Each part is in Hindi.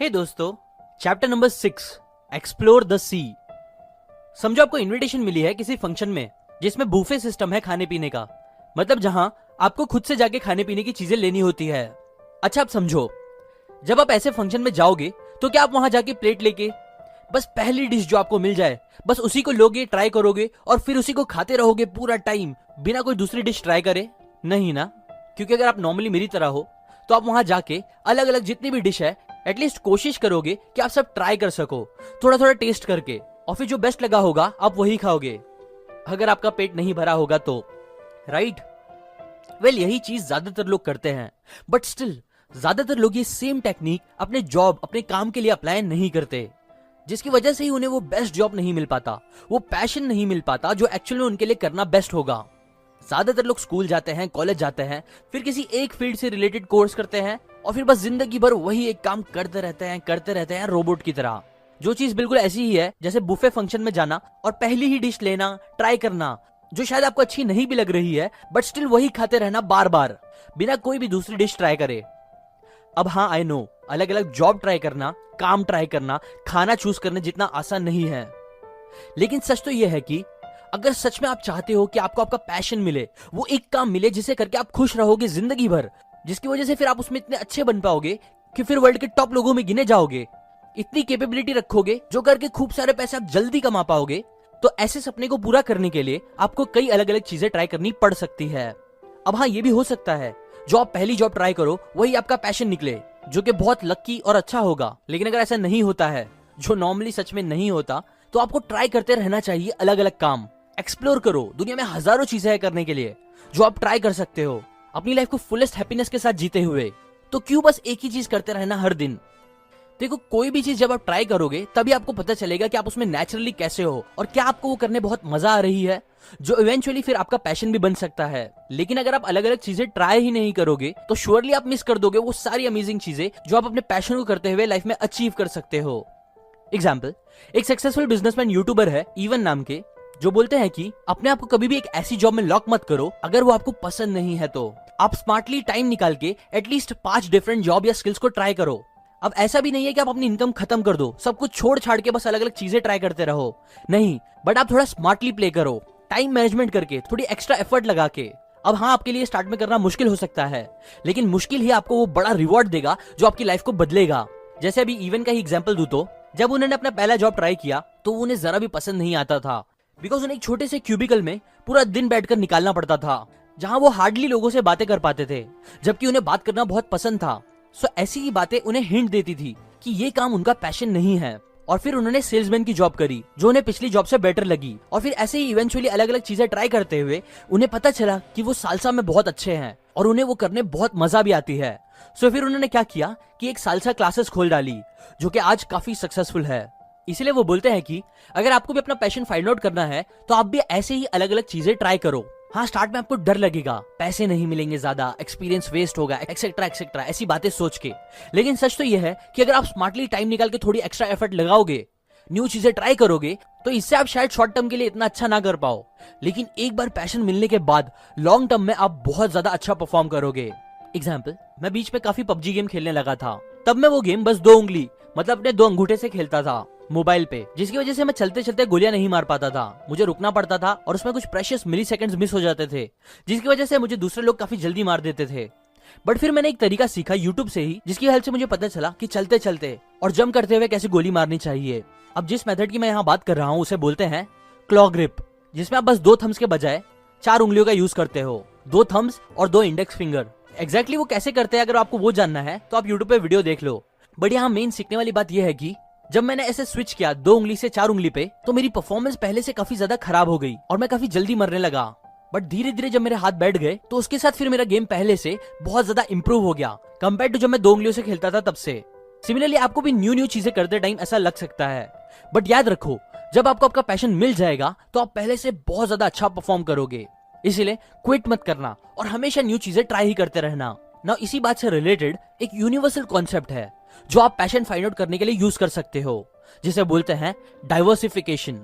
हे दोस्तों, चैप्टर नंबर 6 एक्सप्लोर द सी। समझो आपको इनविटेशन मिली है किसी फंक्शन में जिसमें बूफे सिस्टम है खाने पीने का, मतलब जहां आपको खुद से जाके खाने पीने की चीजें लेनी होती है। अच्छा आप समझो, जब आप ऐसे फंक्शन में जाओगे तो क्या आप वहां जाके प्लेट लेके बस पहली डिश जो आपको मिल जाए बस उसी को लोगे, ट्राई करोगे और फिर उसी को खाते रहोगे पूरा टाइम बिना कोई दूसरी डिश ट्राई करे? नहीं ना, क्योंकि अगर आप नॉर्मली मेरी तरह हो तो आप वहां जाके अलग अलग जितनी भी डिश है एटलीस्ट कोशिश करोगे कि आप सब ट्राई कर सको, थोड़ा थोड़ा टेस्ट करके, और फिर जो बेस्ट लगा होगा आप वही खाओगे अगर आपका पेट नहीं भरा होगा तो, राइट? वेल यही चीज ज्यादातर लोग करते हैं, बट स्टिल ज्यादातर लोग ये सेम टेक्निक अपने जॉब, अपने काम के लिए अप्लाई नहीं करते, जिसकी वजह से ही उन्हें वो बेस्ट जॉब नहीं मिल पाता, वो पैशन नहीं मिल पाता जो एक्चुअली में उनके लिए करना बेस्ट होगा। ज्यादातर लोग स्कूल जाते हैं, कॉलेज जाते हैं, फिर किसी एक फील्ड से रिलेटेड कोर्स करते हैं और फिर बस जिंदगी भर वही एक काम करते रहते हैं रोबोट की तरह। जो चीज बिल्कुल ऐसी ही है जैसे बुफे फंक्शन में जाना और पहली ही डिश लेना, ट्राई करना, जो शायद आपको अच्छी नहीं भी लग रही है बट स्टिल वही खाते रहना बार बार बिना कोई भी दूसरी डिश ट्राई करे। अब हाँ, आई नो, अलग अलग जॉब ट्राई करना, काम ट्राई करना, खाना चूज करने जितना आसान नहीं है, लेकिन सच तो यह है कि अगर सच में आप चाहते हो कि आपको आपका पैशन मिले, वो एक काम मिले जिसे करके आप खुश रहोगे जिंदगी भर, जिसकी वजह से फिर आप उसमें इतने अच्छे बन पाओगे कि फिर वर्ल्ड के टॉप लोगों में गिने जाओगे, इतनी कैपेबिलिटी रखोगे जो करके खूब सारे पैसे आप जल्दी कमा पाओगे, तो ऐसे सपने को पूरा करने के लिए आपको कई अलग अलग चीजें ट्राई करनी पड़ सकती है। अब हाँ, ये भी हो सकता है जो आप पहली जॉब ट्राई करो वही आपका पैशन निकले, जो कि बहुत लकी और अच्छा होगा। लेकिन अगर ऐसा नहीं होता है, जो नॉर्मली सच में नहीं होता, तो आपको ट्राई करते रहना चाहिए अलग अलग काम। एक्सप्लोर करो, दुनिया में हजारों चीजें हैं करने के लिए जो आप ट्राई कर सकते हो अपनी लाइफ को फुलेस्ट हैप्पीनेस के साथ जीते हुए। तो क्यों बस एक ही चीज करते रहना हर दिन? देखो, कोई भी चीज जब आप ट्राई करोगे तभी आपको पता चलेगा कि आप उसमें नेचुरली कैसे हो और क्या आपको वो करने बहुत मजा आ रही है, जो इवेंचुअली फिर आपका पैशन भी बन सकता है। लेकिन अगर आप अलग अलग चीजें ट्राई ही नहीं करोगे तो श्योरली आप मिस कर दोगे वो सारी अमेजिंग चीजें जो आप अपने पैशन को करते हुए लाइफ में अचीव कर सकते हो। एग्जाम्पल, एक सक्सेसफुल बिजनेसमैन यूट्यूबर है इवन नाम के, जो बोलते हैं कि अपने आप को कभी भी एक ऐसी जॉब में लॉक मत करो अगर वो आपको पसंद नहीं है तो आप स्मार्टली टाइम निकाल के एटलीस्ट 5 डिफरेंट जॉब या स्किल्स को ट्राई करो। अब ऐसा भी नहीं है कि आप अपनी इनकम खत्म कर दो, सब कुछ छोड़ छाड़ के बस अलग अलग चीजें ट्राई करते रहो, नहीं, बट आप थोड़ा स्मार्टली प्ले करो, टाइम मैनेजमेंट करके, थोड़ी एक्स्ट्रा एफर्ट लगा के। अब हाँ, आपके लिए स्टार्ट में करना मुश्किल हो सकता है, लेकिन मुश्किल ही आपको वो बड़ा रिवॉर्ड देगा जो आपकी लाइफ को बदलेगा। जैसे अभी इवन का ही एग्जाम्पल दूं तो जब उन्होंने अपना पहला जॉब ट्राई किया तो उन्हें जरा भी पसंद नहीं आता था, बिकॉज उन्हें एक छोटे से क्यूबिकल में पूरा दिन बैठकर निकालना पड़ता था, जहां वो हार्डली लोगों से बातें कर पाते थे, जबकि उन्हें बात करना बहुत पसंद था। सो ऐसी ही बातें उन्हें हिंट देती थी कि ये काम उनका पैशन नहीं है, और फिर उन्होंने सेल्समैन की जॉब करी जो उन्हें पिछली जॉब से बेटर लगी, और फिर ऐसे ही इवेंचुअली अलग अलग चीजें ट्राई करते हुए उन्हें पता चला कि वो सालसा में बहुत अच्छे हैं और उन्हें वो करने बहुत मजा भी आती है। सो फिर उन्होंने क्या किया कि एक सालसा क्लासेस खोल डाली जो कि आज काफी सक्सेसफुल है। इसलिए वो बोलते हैं कि अगर आपको भी अपना पैशन फाइंड आउट करना है तो आप भी ऐसे ही अलग अलग चीजें ट्राई करो। हाँ, स्टार्ट में आपको डर लगेगा, पैसे नहीं मिलेंगे ज्यादा, एक्सपीरियंस वेस्ट होगा, एक्सेट्रा एक्सेट्रा, ऐसी बातें सोच के, लेकिन सच तो यह है कि अगर आप स्मार्टली टाइम निकाल के थोड़ी एक्स्ट्रा एफर्ट लगाओगे, न्यू चीजें ट्राई करोगे, तो इससे आप शायद शॉर्ट टर्म के लिए इतना अच्छा ना कर पाओ, लेकिन एक बार पैशन मिलने के बाद लॉन्ग टर्म में आप बहुत ज्यादा अच्छा परफॉर्म करोगे। एग्जाम्पल, मैं बीच में काफी पबजी गेम खेलने लगा था, तब मैं वो गेम बस 2 उंगली मतलब अपने 2 अंगूठे से खेलता था मोबाइल पे, जिसकी वजह से मैं चलते चलते गोलियां नहीं मार पाता था, मुझे रुकना पड़ता था और उसमें कुछ प्रेशियस मिली सेकेंड्स मिस हो जाते थे, जिसकी वजह से मुझे दूसरे लोग काफी जल्दी मार देते थे। बट फिर मैंने एक तरीका सीखा यूट्यूब से ही, जिसकी हेल्प से मुझे पता चला कि चलते चलते और जंप करते हुए कैसे गोली मारनी चाहिए। अब जिस मेथड की मैं यहाँ बात कर रहा हूँ उसे बोलते हैं क्लॉ ग्रिप, जिसमें आप बस 2 थम्स के बजाय 4 उंगलियों का यूज करते हो, 2 थम्स और 2 इंडेक्स फिंगर। एग्जैक्टली वो कैसे करते हैं अगर आपको वो जानना है तो आप यूट्यूब पे वीडियो देख लो। बट यहाँ मेन सीखने वाली बात यह है कि जब मैंने ऐसे स्विच किया 2 उंगली से 4 उंगली पे, तो मेरी परफॉर्मेंस पहले से काफी ज्यादा खराब हो गई और मैं काफी जल्दी मरने लगा। बट धीरे धीरे जब मेरे हाथ बैठ गए तो उसके साथ फिर मेरा गेम पहले से बहुत ज्यादा इंप्रूव हो गया कंपेयर टू जब मैं 2 उंगलियों से खेलता था तब से। सिमिलरली आपको भी न्यू चीजें करते टाइम ऐसा लग सकता है, बट याद रखो, जब आपको आपका पैशन मिल जाएगा तो आप पहले से बहुत ज्यादा अच्छा परफॉर्म करोगे। इसीलिए क्विट मत करना और हमेशा न्यू चीजें ट्राई ही करते रहना। ना इसी बात से रिलेटेड एक यूनिवर्सल कॉन्सेप्ट है जो आप पैशन फाइंड आउट करने के लिए यूज कर सकते हो, जिसे बोलते हैं डाइवर्सिफिकेशन।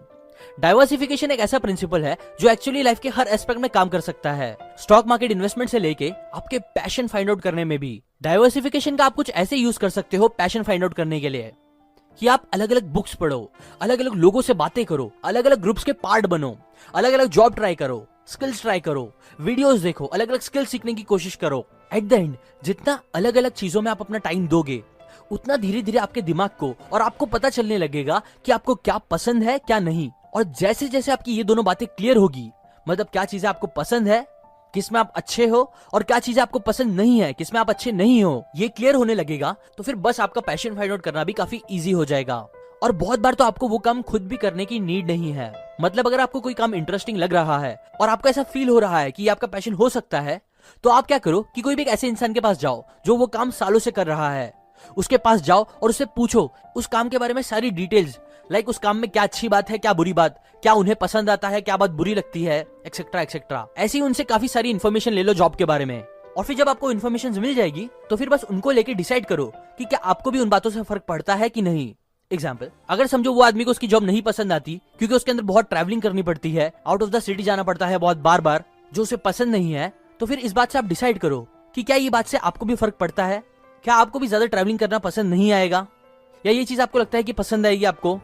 डाइवर्सिफिकेशन एक ऐसा प्रिंसिपल है जो एक्चुअली लाइफ के हर एस्पेक्ट में काम कर सकता है, स्टॉक मार्केट इन्वेस्टमेंट से लेके आपके पैशन फाइंड आउट करने में भी। डाइवर्सिफिकेशन का आप कुछ ऐसे यूज कर सकते हो पैशन फाइंड आउट करने के लिए कि आप अलग अलग बुक्स पढ़ो, अलग अलग लोगों से बातें करो, अलग अलग ग्रुप्स के पार्ट बनो, अलग अलग जॉब ट्राई करो, स्किल्स ट्राई करो, वीडियोस देखो, अलग अलग स्किल सीखने की कोशिश करो। एट द एंड जितना अलग अलग चीजों में आप अपना टाइम दोगे, उतना धीरे धीरे आपके दिमाग को और आपको पता चलने लगेगा कि आपको क्या पसंद है क्या नहीं। और जैसे जैसे आपकी ये दोनों बातें क्लियर होगी, मतलब क्या चीजें आपको पसंद है, किसमें आप अच्छे हो, और क्या चीजें आपको पसंद नहीं है, किसमें आप अच्छे नहीं हो, ये क्लियर होने लगेगा, तो फिर बस आपका पैशन फाइंड आउट करना भी काफी इजी हो जाएगा। और बहुत बार तो आपको वो काम खुद भी करने की नीड नहीं है। मतलब अगर आपको कोई काम इंटरेस्टिंग लग रहा है और आपको ऐसा फील हो रहा है कि ये आपका पैशन हो सकता है, तो आप क्या करो कि कोई भी एक ऐसे इंसान के पास जाओ जो वो काम सालों से कर रहा है, उसके पास जाओ और उससे पूछो उस काम के बारे में सारी डिटेल्स, लाइक उस काम में क्या अच्छी बात है, क्या बुरी बात, क्या उन्हें पसंद आता है, क्या बात बुरी लगती है, एक्सेट्रा एक्सेट्रा। ऐसे ही उनसे काफी सारी इन्फॉर्मेशन ले लो जॉब के बारे में। और फिर जब आपको इन्फॉर्मेशन मिल जाएगी तो फिर बस उनको लेके डिसाइड करो कि क्या आपको भी उन बातों से फर्क पड़ता है कि नहीं। एग्जाम्पल, अगर समझो वो आदमी को उसकी जॉब नहीं पसंद आती क्योंकि उसके अंदर बहुत ट्रैवलिंग करनी पड़ती है, आउट ऑफ द सिटी जाना पड़ता है बहुत बार बार, जो उसे पसंद नहीं है, तो फिर इस बात से आप डिसाइड करो कि क्या ये बात से आपको भी फर्क पड़ता है, क्या आपको भी ज्यादा ट्रैवलिंग करना पसंद नहीं आएगा, या ये चीज आपको लगता है कि पसंद आएगी आपको।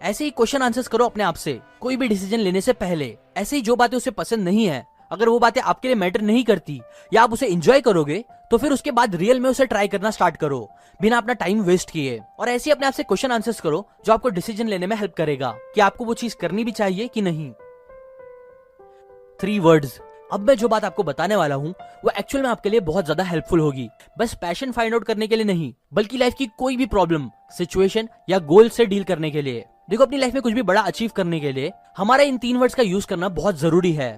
ऐसे ही क्वेश्चन आंसर्स करो अपने आप से कोई भी डिसीजन लेने से पहले। ऐसे ही जो बातें उसे पसंद नहीं है, अगर वो बातें आपके लिए मैटर नहीं करती या आप उसे एंजॉय करोगे, तो फिर उसके बाद रियल में उसे ट्राई करना स्टार्ट करो बिना अपना टाइम वेस्ट किए। और ऐसे ही अपने आप से क्वेश्चन आंसर्स करो जो आपको डिसीजन लेने में हेल्प करेगा कि आपको वो चीज करनी भी चाहिए कि नहीं। 3 वर्ड्स। अब मैं जो बात आपको बताने वाला हूँ वो एक्चुअल में आपके लिए बहुत ज्यादा हेल्पफुल होगी, बस पैशन फाइंड आउट करने के लिए नहीं, बल्कि लाइफ की कोई भी प्रॉब्लम, सिचुएशन या गोल से डील करने के लिए। देखो, अपनी लाइफ में कुछ भी बड़ा अचीव करने के लिए हमारा इन 3 वर्ड्स का यूज करना बहुत जरूरी है,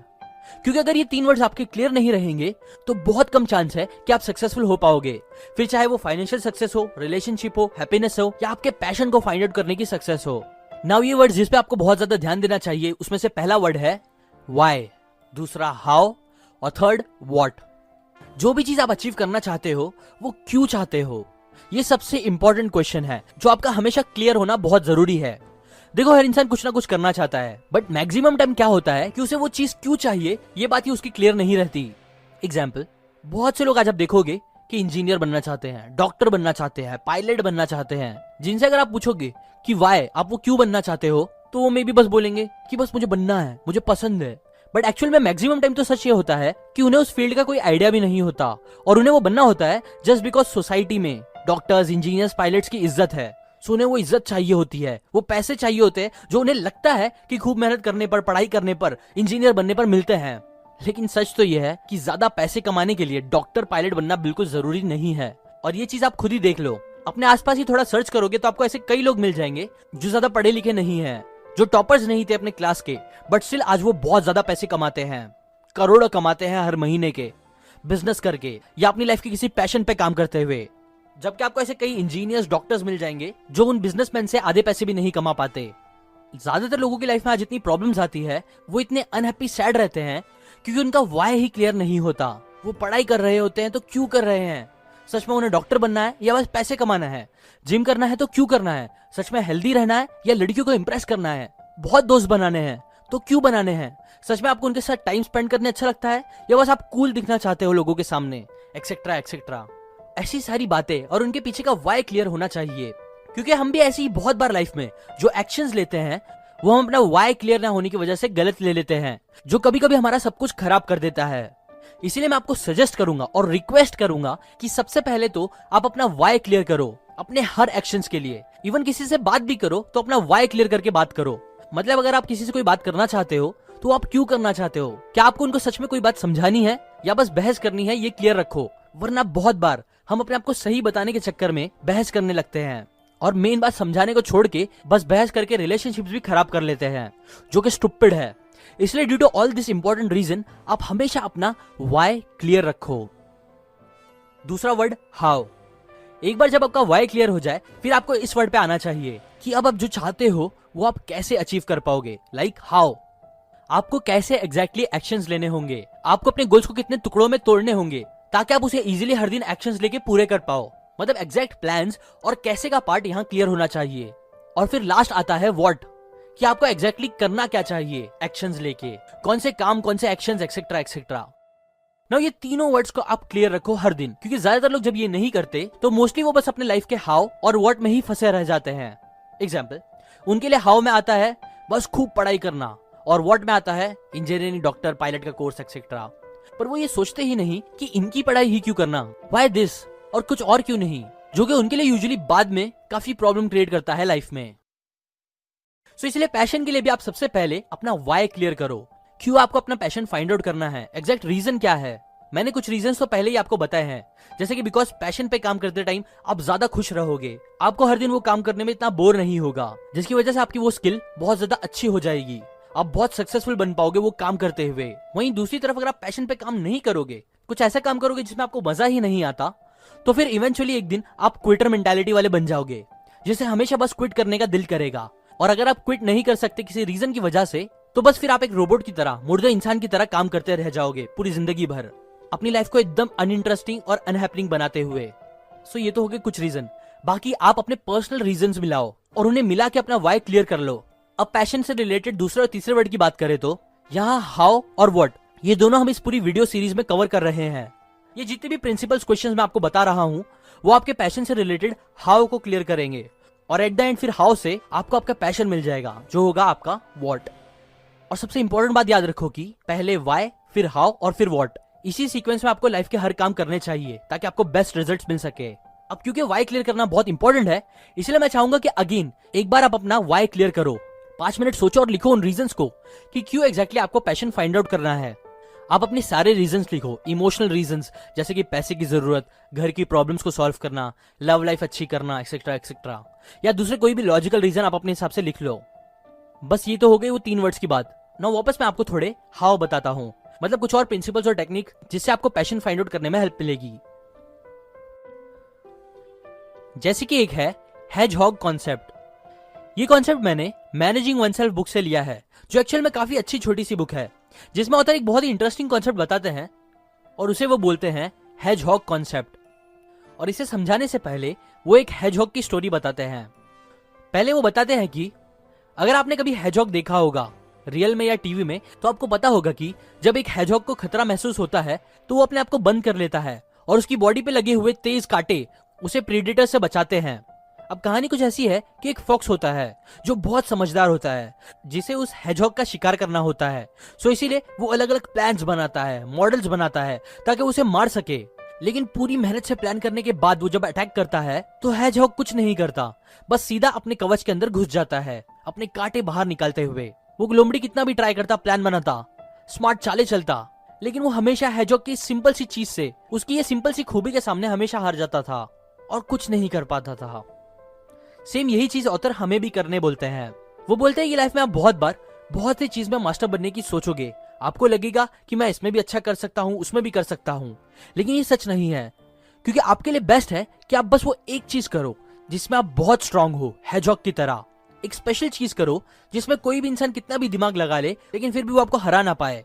क्योंकि अगर ये 3 वर्ड्स आपके क्लियर नहीं रहेंगे तो बहुत कम चांस है कि आप सक्सेसफुल हो पाओगे। फिर चाहे वो फाइनेंशियल सक्सेस हो, रिलेशनशिप हो, हैप्पीनेस हो, या आपके पैशन को फाइंड आउट करने की सक्सेस हो। नाउ ये वर्ड्स जिस पे आपको बहुत ज्यादा ध्यान देना चाहिए, उसमें से पहला वर्ड है व्हाई, दूसरा हाउ और थर्ड व्हाट। जो भी चीज आप अचीव करना चाहते हो वो क्यों चाहते हो, ये सबसे इंपॉर्टेंट क्वेश्चन है जो आपका हमेशा क्लियर होना बहुत जरूरी है। देखो, हर इंसान कुछ ना कुछ करना चाहता है, बट मैक्सिमम टाइम क्या होता है कि उसे वो चीज क्यों चाहिए ये बात ही उसकी क्लियर नहीं रहती। एग्जाम्पल, बहुत से लोग आज आप देखोगे कि इंजीनियर बनना चाहते हैं, डॉक्टर बनना चाहते हैं, पायलट बनना चाहते हैं, जिनसे अगर आप पूछोगे कि वाई, आप वो क्यों बनना चाहते हो, तो वो मे भी बस बोलेंगे कि बस मुझे बनना है, मुझे पसंद है। बट एक्चुअल में मैक्सिमम टाइम तो सच ये होता है कि उन्हें उस फील्ड का कोई आइडिया भी नहीं होता और उन्हें वो बनना होता है जस्ट बिकॉज सोसाइटी में डॉक्टर्स, इंजीनियर्स, पायलट्स की इज्जत है, सो उन्हें वो इज्जत चाहिए होती है, वो पैसे चाहिए होते हैं जो उन्हें लगता है कि खूब मेहनत करने पर, पढ़ाई करने पर, इंजीनियर बनने पर मिलते हैं। लेकिन सच तो ये है कि ज्यादा पैसे कमाने के लिए डॉक्टर, पायलट बनना बिल्कुल जरूरी नहीं है। और ये चीज आप खुद ही देख लो, अपने आसपास ही थोड़ा सर्च करोगे तो आपको ऐसे कई लोग मिल जाएंगे जो ज्यादा पढ़े लिखे नहीं है, जो टॉपर्स नहीं थे अपने क्लास के, बट स्टिल आज वो बहुत ज्यादा पैसे कमाते हैं, करोड़ों कमाते हैं हर महीने के, बिजनेस करके या अपनी लाइफ के किसी पैशन पे काम करते हुए। जबकि आपको ऐसे कई इंजीनियर्स, डॉक्टर्स मिल जाएंगे जो उन बिजनेसमैन से आधे पैसे भी नहीं कमा पाते। ज्यादातर लोगों की लाइफ में आज इतनी प्रॉब्लम्स आती है, वो इतने अनहैप्पी, सैड रहते हैं क्योंकि उनका व्हाई ही क्लियर नहीं होता। वो पढ़ाई कर रहे होते हैं तो क्यों कर रहे हैं, सच में उन्हें डॉक्टर बनना है या बस पैसे कमाना है, जिम करना है तो क्यों करना है, सच में हेल्दी रहना है या लड़कियों को इंप्रेस करना है, बहुत दोस्त बनाने हैं तो क्यों बनाने हैं, सच में आपको उनके साथ टाइम स्पेंड करने अच्छा लगता है या बस आप कूल दिखना चाहते हो लोगों के सामने, एक्सेट्रा एक्सेट्रा। ऐसी सारी बातें और उनके पीछे का व्हाई क्लियर होना चाहिए, क्योंकि हम भी ऐसी ही बहुत बार लाइफ में जो एक्शंस लेते हैं वो हम अपना व्हाई क्लियर ना होने की वजह से गलत ले लेते हैं, जो कभी कभी हमारा सब कुछ खराब कर देता है। इसीलिए मैं आपको सजेस्ट करूंगा और रिक्वेस्ट करूंगा कि सबसे पहले तो आप अपना व्हाई क्लियर करो अपने हर एक्शंस के लिए। इवन किसी से बात भी करो तो अपना व्हाई क्लियर करके बात करो। मतलब अगर आप किसी से कोई बात करना चाहते हो तो आप क्यों करना चाहते हो, क्या आपको उनको सच में कोई बात समझानी है या बस बहस करनी है, ये क्लियर रखो। वरना बहुत बार हम अपने आप को सही बताने के चक्कर में बहस करने लगते हैं और मेन बात समझाने को छोड़ के बस बहस करके रिलेशनशिप्स भी खराब कर लेते हैं, जो कि स्टुपिड है। इसलिए due to all this important reason आप हमेशा अपना व्हाई क्लियर रखो। दूसरा वर्ड हाउ। एक बार जब आपका व्हाई क्लियर हो जाए फिर आपको इस वर्ड पे आना चाहिए कि अब आप जो चाहते हो वो आप कैसे अचीव कर पाओगे, लाइक हाउ। आपको कैसे एग्जैक्टली एक्शंस लेने होंगे, आपको अपने गोल्स को कितने टुकड़ों में तोड़ने होंगे ताकि आप उसे इजीली हर दिन एक्शंस लेके पूरे कर पाओ। मतलब एग्जैक्ट प्लान्स और कैसे का पार्ट यहाँ क्लियर होना चाहिए। और फिर लास्ट आता है व्हाट, कि आपको एग्जैक्टली करना क्या चाहिए एक्शंस लेके, कौन से काम, कौन से एक्शंस, एक्सेट्रा एक्सेट्रा। ना ये तीनों वर्ड्स को आप क्लियर रखो हर दिन, क्योंकि ज्यादातर लोग जब ये नहीं करते तो मोस्टली वो बस अपने लाइफ के हाउ और व्हाट में ही फंसे रह जाते हैं। एग्जाम्पल, उनके लिए हाउ में आता है बस खूब पढ़ाई करना, और व्हाट में आता है इंजीनियरिंग, डॉक्टर, पायलट का कोर्स एक्सेट्रा। पर वो ये सोचते ही नहीं कि इनकी पढ़ाई ही क्यों करना, व्हाई दिस, और कुछ और क्यों नहीं, जो कि उनके लिए यूजुअली बाद में काफी प्रॉब्लम क्रिएट करता है लाइफ में। सो इसलिए पैशन के लिए भी आप सबसे पहले अपना वाई क्लियर करो। क्यों आपको अपना पैशन फाइंड आउट करना है, एग्जैक्ट रीजन क्या है। मैंने कुछ रीजंस तो पहले ही आपको बताए हैं, जैसे कि बिकॉज पैशन पे काम करते टाइम आप ज्यादा खुश रहोगे, आपको हर दिन वो काम करने में इतना बोर नहीं होगा, जिसकी वजह से आपकी वो स्किल बहुत ज्यादा अच्छी हो जाएगी, आप बहुत सक्सेसफुल बन पाओगे वो काम करते हुए। वहीं दूसरी तरफ अगर आप पैशन पे काम नहीं करोगे, कुछ ऐसा काम करोगे जिसमें आपको मजा ही नहीं आता, तो फिर इवेंचुअली एक दिन आप क्विटर मेंटालिटी वाले बन जाओगे, जिसे हमेशा बस क्विट करने का दिल करेगा। और अगर आप क्विट नहीं कर सकते किसी रीजन की वजह से, तो बस फिर आप एक रोबोट की तरह, मुर्दे इंसान की तरह काम करते रह जाओगे पूरी जिंदगी भर, अपनी लाइफ को एकदम अनइंटरेस्टिंग और अनहैपनिंग बनाते हुए। सो ये तो हो गए कुछ रीजन। बाकी आप अपने पर्सनल रीजंस मिलाओ और उन्हें मिला के अपना वाई क्लियर कर लो। अब पैशन से रिलेटेड दूसरे और तीसरे वर्ड की बात करें तो यहाँ हाउ और व्हाट, ये दोनों हम इस पूरी वीडियो सीरीज में कवर कर रहे हैं। ये जितने भी प्रिंसिपल्स क्वेश्चंस मैं आपको बता रहा हूँ, वो आपके पैशन से रिलेटेड हाउ को क्लियर करेंगे, और एट द एंड फिर हाउ से आपको आपका पैशन मिल जाएगा, जो होगा आपका व्हाट। और सबसे इंपॉर्टेंट बात याद रखो कि पहले वाई, फिर हाउ और फिर व्हाट, इसी सीक्वेंस में आपको लाइफ के हर काम करने चाहिए ताकि आपको बेस्ट रिजल्ट्स मिल सके। अब क्योंकि वाई क्लियर करना बहुत इंपॉर्टेंट है, इसलिए मैं चाहूंगा कि अगेन एक बार आप अपना वाई क्लियर करो, 5 मिनट सोचो और लिखो उन रीजंस को कि क्यों एग्जैक्टली आपको पैशन फाइंड आउट करना है। आप अपने सारे रीजंस लिखो, इमोशनल रीजंस जैसे कि पैसे की जरूरत, घर की प्रॉब्लम्स को सॉल्व करना, लव लाइफ अच्छी करना, एक्सेट्रा एक्सेट्रा, या दूसरे कोई भी लॉजिकल रीजन आप अपने हिसाब से लिख लो। बस ये तो हो गई वो 3 वर्ड्स की बात। ना वापस मैं आपको थोड़े हाउ बताता हूँ, मतलब कुछ और प्रिंसिपल्स और टेक्निक जिससे आपको पैशन फाइंड आउट करने में हेल्प मिलेगी। जैसे कि एक है हेजहॉग कॉन्सेप्ट। ये कॉन्सेप्ट मैंने मैनेजिंग वनसेल्फ बुक से लिया है, जो एक्चुअल में काफी अच्छी छोटी सी बुक है, जिसमें ऑथर एक बहुत ही इंटरेस्टिंग कॉन्सेप्ट बताते हैं और उसे वो बोलते हैं हेजहॉग कॉन्सेप्ट। और इसे समझाने से पहले वो एक हेजहॉग की स्टोरी बताते हैं। पहले वो बताते हैं कि अगर आपने कभी हेजहॉग देखा होगा रियल में या टीवी में, तो आपको पता होगा कि जब एक हेजहॉग को खतरा महसूस होता है तो वो अपने आप को बंद कर लेता है और उसकी बॉडी पे लगे हुए तेज कांटे उसे प्रीडेटर से बचाते हैं। अब कहानी कुछ ऐसी है कि एक फॉक्स होता है जो बहुत समझदार होता है, जिसे उस हेजहॉग का शिकार करना होता है। सो इसीलिए वो अलग अलग प्लान्स बनाता है, मॉडल्स बनाता है ताकि उसे मार सके। लेकिन पूरी मेहनत से प्लान करने के बाद वो जब अटैक करता है तो हेजहॉग कुछ नहीं करता, बस सीधा अपने कवच के अंदर घुस जाता है, अपने कांटे बाहर निकालते हुए। वो लोमड़ी कितना भी ट्राई करता, प्लान बनाता, स्मार्ट चाले चलता, लेकिन वो हमेशा हेजहॉग की सिंपल सी चीज से, उसकी ये सिंपल सी खूबी के सामने हमेशा हार जाता था और कुछ नहीं कर पाता था। सेम यही चीज ऑथर हमें भी करने बोलते हैं। वो बोलते हैं कि लाइफ में आप बहुत बार बहुत सी चीज में मास्टर बनने की सोचोगे, आपको लगेगा कि मैं इसमें भी अच्छा कर सकता हूँ, उसमें भी कर सकता हूँ, लेकिन ये सच नहीं है। क्योंकि आपके लिए बेस्ट है कि आप बस वो एक चीज करो जिसमें आप बहुत स्ट्रांग हो, हेजहॉग की तरह। एक स्पेशल चीज करो जिसमें कोई भी इंसान कितना भी दिमाग लगा ले लेकिन फिर भी वो आपको हरा ना पाए।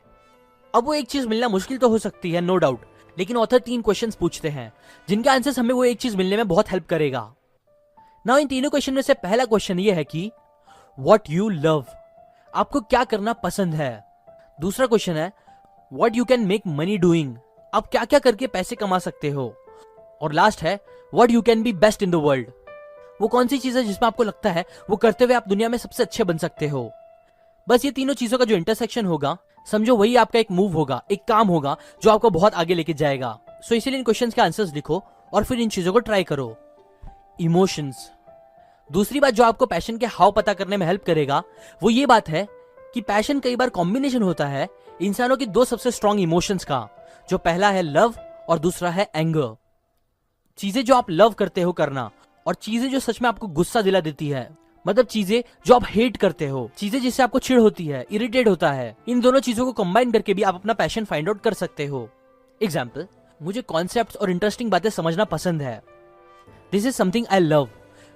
अब वो एक चीज मिलना मुश्किल तो हो सकती है, नो डाउट, लेकिन ऑथर 3 क्वेश्चंस पूछते हैं जिनके आंसर्स हमें वो एक चीज मिलने में बहुत हेल्प करेगा। नाउ इन तीनों क्वेश्चन में से पहला क्वेश्चन ये है कि व्हाट यू लव, आपको क्या करना पसंद है। दूसरा क्वेश्चन है what you can make money doing, आप क्या क्या करके पैसे कमा सकते हो। और लास्ट है what you can be best in the world, वो कौन सी चीज है जिसमें आपको लगता है वो करते हुए आप दुनिया में सबसे अच्छे बन सकते हो। बस ये तीनों चीजों का जो इंटरसेक्शन होगा, समझो वही आपका एक मूव होगा, एक काम होगा जो आपको बहुत आगे लेके जाएगा। सो इसीलिए इन क्वेश्चंस के आंसर्स लिखो और फिर इन चीजों को ट्राई करो। इमोशंस, दूसरी बात जो आपको पैशन के हाव पता करने में हेल्प करेगा वो ये बात है कि पैशन कई बार कॉम्बिनेशन होता है इंसानों की 2 सबसे स्ट्रॉन्ग इमोशंस का, जो पहला है लव और दूसरा है एंगर। चीजें जो आप लव करते हो करना और चीजें जो सच में आपको गुस्सा दिला देती है, मतलब चीजें जो आप हेट करते हो, चीजें जिससे आपको चिढ़ होती है, इरिटेट होता है, इन दोनों चीजों को कंबाइन करके भी आप अपना पैशन फाइंड आउट कर सकते हो। एग्जाम्पल, मुझे कॉन्सेप्ट्स और इंटरेस्टिंग बातें समझना पसंद है, this is something I love.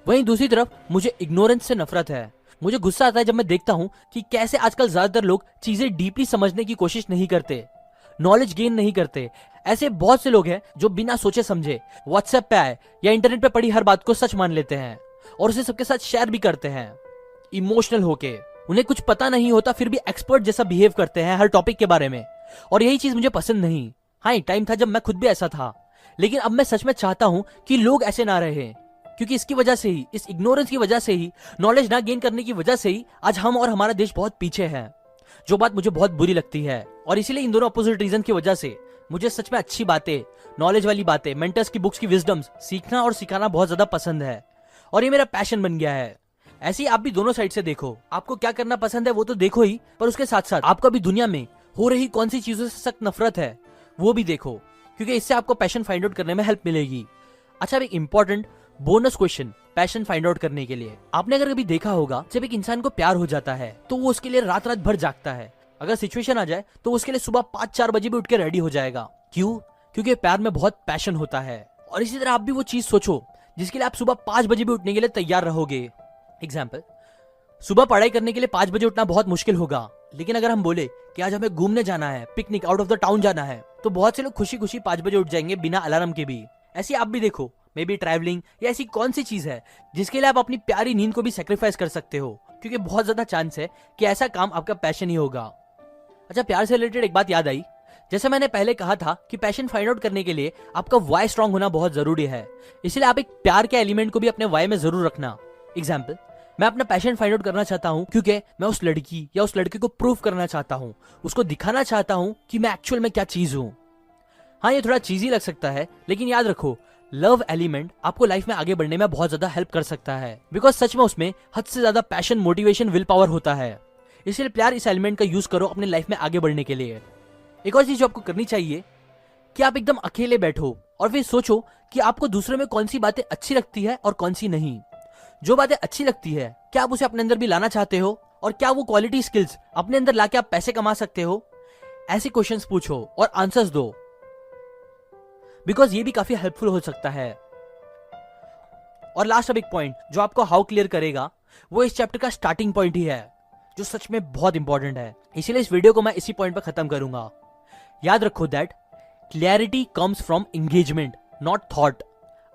वहीं दूसरी तरफ मुझे इग्नोरेंस से नफरत है, मुझे गुस्सा आता है जब मैं देखता हूँ कि कैसे आजकल ज्यादातर लोग चीजें डीपली समझने की कोशिश नहीं करते, नॉलेज गेन नहीं करते। ऐसे बहुत से लोग हैं जो बिना सोचे समझे व्हाट्सएप पे आए या इंटरनेट पे पढ़ी हर बात को सच मान लेते हैं और उसे सबके साथ शेयर भी करते हैं इमोशनल होके। उन्हें कुछ पता नहीं होता फिर भी एक्सपर्ट जैसा बिहेव करते हैं हर टॉपिक के बारे में, और यही चीज मुझे पसंद नहीं। हाँ, टाइम था जब मैं खुद भी ऐसा था, लेकिन अब मैं सच में चाहता हूं कि लोग ऐसे ना रहे, क्योंकि इसकी वजह से ही, इस इग्नोरेंस की वजह से ही, नॉलेज ना गेन करने की वजह से ही आज हम और हमारा देश बहुत पीछे है, जो बात मुझे बहुत बुरी लगती है। और इसीलिए इन दोनों अपोजिट रीजन की वजह से मुझे सच में अच्छी बातें, नॉलेज वाली बातें, मेंटर्स की बुक्स की विजडम्स सीखना और सिखाना बहुत ज्यादा पसंद है, और ये मेरा पैशन बन गया है। ऐसे ही आप भी दोनों साइड से देखो, आपको क्या करना पसंद है वो तो देखो ही, पर उसके साथ साथ आपको अभी दुनिया में हो रही कौन सी चीजों से सख्त नफरत है वो भी देखो, क्योंकि इससे आपको पैशन फाइंड आउट करने में हेल्प मिलेगी। अच्छा, एक important bonus question passion find out करने के लिए, आपने अगर कभी देखा होगा जब एक इंसान को प्यार हो जाता है तो वो उसके लिए रात रात भर जागता है, अगर सिचुएशन आ जाए तो उसके लिए सुबह 5-4 बजे भी उठ के रेडी हो जाएगा। क्यों? क्योंकि प्यार में बहुत पैशन होता है। और इसी तरह आप भी वो चीज सोचो जिसके लिए आप सुबह 5 बजे भी उठने के लिए तैयार रहोगे। एग्जाम्पल, सुबह पढ़ाई करने के लिए 5 बजे उठना बहुत मुश्किल होगा, लेकिन अगर हम बोले कि आज हमें घूमने जाना है, picnic, out of the town जाना है, तो बहुत से लोग खुशी खुशी 5 बजे उठ जाएंगे बिना अलार्म के भी। ऐसे आप भी देखो, मे बी ट्रैवलिंग या ऐसी कौन सी चीज है जिसके लिए आप अपनी प्यारी नींद को भी सेक्रीफाइस कर सकते हो, क्योंकि बहुत ज्यादा चांस है कि ऐसा काम आपका पैशन ही होगा। अच्छा, प्यार से रिलेटेड एक बात याद आई, जैसे मैंने पहले कहा था कि पैशन फाइंड आउट करने के लिए आपका वाई स्ट्रांग होना बहुत जरूरी है, इसलिए आप एक प्यार के एलिमेंट को भी अपने वाई में जरूर रखना। एग्जाम्पल, मैं अपना पैशन फाइंड आउट करना चाहता हूँ क्योंकि मैं उस लड़की या उस लड़के को प्रूव करना चाहता हूँ, उसको दिखाना चाहता हूँ कि मैं एक्चुअल में क्या चीज हूँ। हाँ, ये थोड़ा चीजी लग सकता है, लेकिन याद रखो, लव एलिमेंट आपको लाइफ में आगे बढ़ने में बहुत ज्यादा हेल्प कर सकता है, बिकॉज सच में उसमें हद से ज्यादा पैशन, मोटिवेशन, विल पावर होता है। इसलिए प्यार इस एलिमेंट का यूज करो अपने लाइफ में आगे बढ़ने के लिए। एक और चीज जो आपको करनी चाहिए कि आप एकदम अकेले बैठो और फिर सोचो कि आपको दूसरों में कौन सी बातें अच्छी लगती है और कौन सी नहीं। जो बातें अच्छी लगती है, क्या आप उसे अपने अंदर भी लाना चाहते हो, और क्या वो क्वालिटी स्किल्स अपने अंदर लाके आप पैसे कमा सकते हो? ऐसे क्वेश्चंस पूछो और आंसर्स दो, बिकॉज ये भी काफी हेल्पफुल हो सकता है। और लास्ट अब एक पॉइंट जो आपको हाउ क्लियर करेगा, वो इस चैप्टर का स्टार्टिंग पॉइंट ही है, जो सच में बहुत इंपॉर्टेंट है। इसीलिए इस वीडियो को मैं इसी पॉइंट पर खत्म करूंगा। याद रखो that clarity comes from engagement, not thought.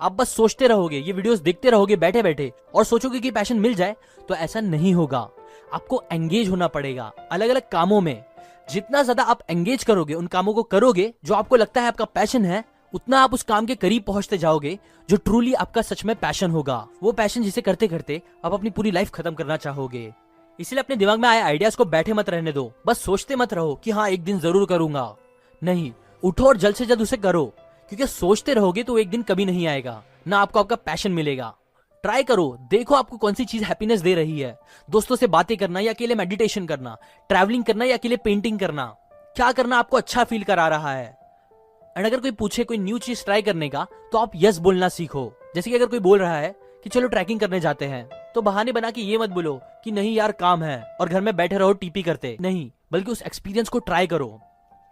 आप बस सोचते रहोगे, ये वीडियोस देखते रहोगे बैठे बैठे और सोचोगे कि पैशन मिल जाए, तो ऐसा नहीं होगा। आपको एंगेज होना पड़ेगा अलग अलग कामों में। जितना ज्यादा आप एंगेज करोगे, उन कामों को करोगे जो आपको लगता है आपका पैशन है, उतना आप उस काम के करीब पहुंचते जाओगे जो ट्रूली आपका सच में पैशन होगा। वो पैशन जिसे करते करते आप अपनी पूरी लाइफ खत्म करना चाहोगे। इसलिए अपने दिमाग में आए आइडियाज को बैठे मत रहने दो, बस सोचते मत रहो कि हाँ एक दिन जरूर करूंगा। नहीं, उठो और जल्द से जल्द उसे करो, क्योंकि सोचते रहोगे तो एक दिन कभी नहीं आएगा, ना आपको आपका पैशन मिलेगा। ट्राई करो, देखो आपको कौन सी चीज हैप्पीनेस दे रही है। दोस्तों से बातें करना या अकेले मेडिटेशन करना, ट्रैवलिंग करना या अकेले पेंटिंग करना, क्या करना आपको अच्छा फील करा रहा है। एंड अगर कोई पूछे कोई न्यू चीज ट्राई करने का, तो आप यस बोलना सीखो। जैसे कि अगर कोई बोल रहा है कि चलो ट्रैकिंग करने जाते हैं, तो बहाने बना के ये मत बोलो कि नहीं यार काम है और घर में बैठे रहो टीपी करते, नहीं, बल्कि उस एक्सपीरियंस को ट्राई करो।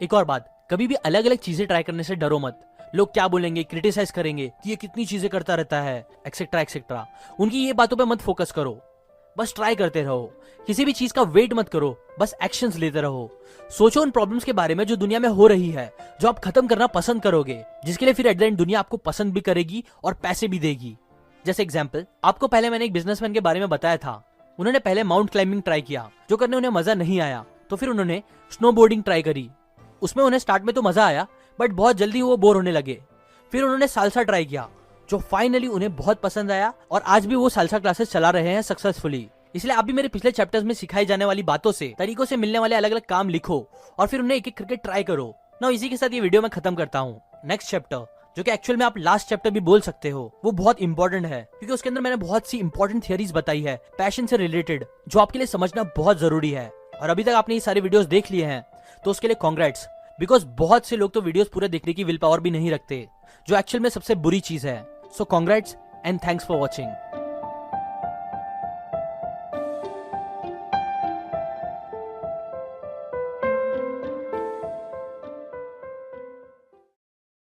एक और बात, कभी भी अलग अलग चीजें ट्राई करने से डरो मत। लोग क्या बोलेंगे, क्रिटिसाइज करेंगे कि ये कितनी चीजें करता रहता है, एक्सेट्रा एक्सेट्रा, उनकी ये बातों पे मत फोकस करो, बस ट्राई करते रहो। किसी भी चीज का वेट मत करो, बस एक्शंस लेते रहो। सोचो उन प्रॉब्लम्स के बारे में जो दुनिया में हो रही है, जो आप खत्म करना पसंद करोगे, जिसके लिए फिर एट द एंड दुनिया आपको पसंद भी करेगी और पैसे भी देगी। जैसे एग्जाम्पल, आपको पहले मैंने एक बिजनेसमैन के बारे में बताया था। उन्होंने पहले माउंट क्लाइंबिंग ट्राई किया, जो करने उन्हें मजा नहीं आया, तो फिर उन्होंने स्नोबोर्डिंग ट्राई करी। उसमें उन्हें स्टार्ट में तो मजा आया, बट बहुत जल्दी वो बोर होने लगे। फिर उन्होंने सालसा ट्राई किया, जो फाइनली उन्हें बहुत पसंद आया, और आज भी वो सालसा क्लासेस चला रहे हैं सक्सेसफुली। इसलिए आप भी मेरे पिछले चैप्टर्स में सिखाई जाने वाली बातों से, तरीकों से मिलने वाले अलग अलग काम लिखो और फिर उन्हें एक एक करके ट्राई करो ना। इसी के साथ ये वीडियो मैं खत्म करता हूँ। नेक्स्ट चैप्टर, जो कि एक्चुअल में आप लास्ट चैप्टर भी बोल सकते हो, वो बहुत इंपॉर्टेंट है, क्योंकि उसके अंदर मैंने बहुत सी इंपॉर्टेंट थियरीज बताई है पैशन से रिलेटेड, जो आपके लिए समझना बहुत जरूरी है। और अभी तक आपने ये सारे वीडियोस देख लिए हैं, तो उसके लिए कॉन्ग्रेट्स, बिकॉज बहुत से लोग तो वीडियोस पूरे देखने की विल पावर भी नहीं रखते, जो एक्चुअल में सबसे बुरी चीज है। So congrats and thanks for watching.